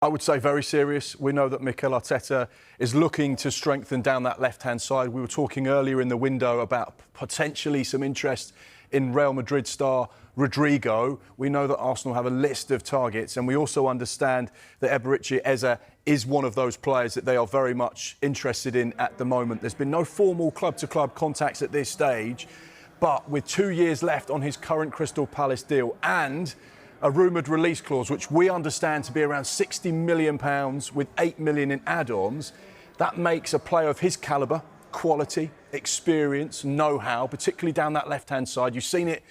I would say very serious. We know that Mikel Arteta is looking to strengthen down that left-hand side. We were talking earlier in the window about potentially some interest in Real Madrid star Rodrigo. We know that Arsenal have a list of targets, and we also understand that Eberechi is one of those players that they are very much interested in at the moment. There's been no formal club-to-club contacts at this stage, but with 2 years left on his current Crystal Palace deal and a rumoured release clause, which we understand to be around £60 million with £8 million in add-ons, that makes a player of his calibre, quality, experience, know-how, particularly down that left-hand side. You've seen it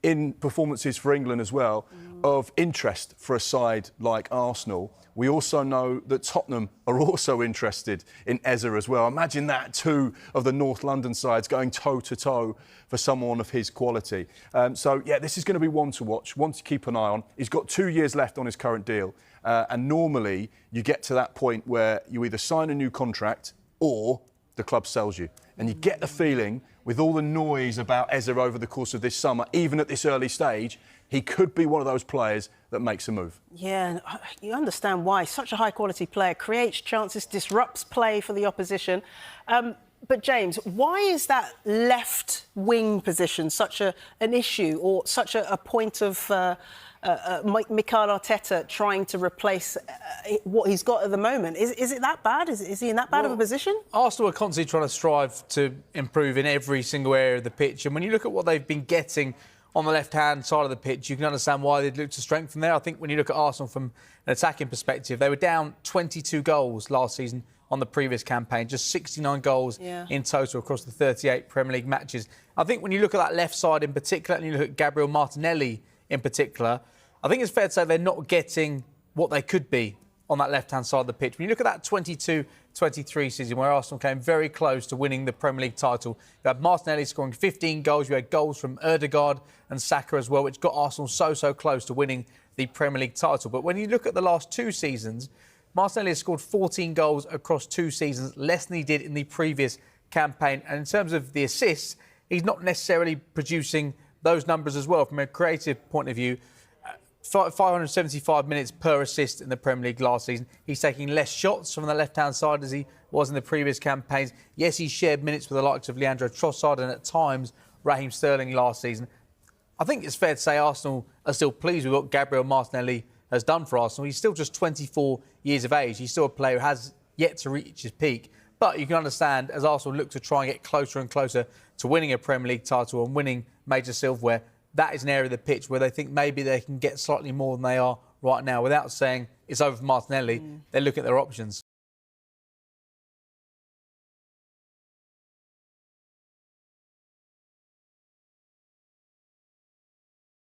in performances for England as well, of interest for a side like Arsenal. We also know that Tottenham are also interested in Eze as well. Imagine that, two of the North London sides going toe-to-toe for someone of his quality. So, yeah, this is going to be one to watch, one to keep an eye on. He's got 2 years left on his current deal. And normally you get to that point where you either sign a new contract or the club sells you. And you get the feeling, with all the noise about Eze over the course of this summer, even at this early stage, he could be one of those players that makes a move. Yeah, you understand why. Such a high-quality player, creates chances, disrupts play for the opposition. But, James, why is that left wing position such an issue, or such a point of Mikel Arteta trying to replace what he's got at the moment? Is it that bad? Is he in that bad of a position? Arsenal are constantly trying to strive to improve in every single area of the pitch. And when you look at what they've been getting on the left-hand side of the pitch, you can understand why they'd look to strengthen there. I think when you look at Arsenal from an attacking perspective, they were down 22 goals last season on the previous campaign, just 69 goals in total across the 38 Premier League matches. I think when you look at that left side in particular, and you look at Gabriel Martinelli in particular, I think it's fair to say they're not getting what they could be on that left-hand side of the pitch. When you look at that 22-23 season where Arsenal came very close to winning the Premier League title, you had Martinelli scoring 15 goals, you had goals from Ødegaard and Saka as well, which got Arsenal so close to winning the Premier League title. But when you look at the last 2 seasons, Martinelli has scored 14 goals across 2 seasons, less than he did in the previous campaign. And in terms of the assists, he's not necessarily producing those numbers as well. From a creative point of view, 575 minutes per assist in the Premier League last season. He's taking less shots from the left-hand side as he was in the previous campaigns. Yes, he shared minutes with the likes of Leandro Trossard and at times Raheem Sterling last season. I think it's fair to say Arsenal are still pleased with what Gabriel Martinelli has done for Arsenal. He's still just 24 years of age. He's still a player who has yet to reach his peak. But you can understand, as Arsenal look to try and get closer and closer to winning a Premier League title and winning major silverware, that is an area of the pitch where they think maybe they can get slightly more than they are right now. Without saying it's over for Martinelli, they're looking at their options.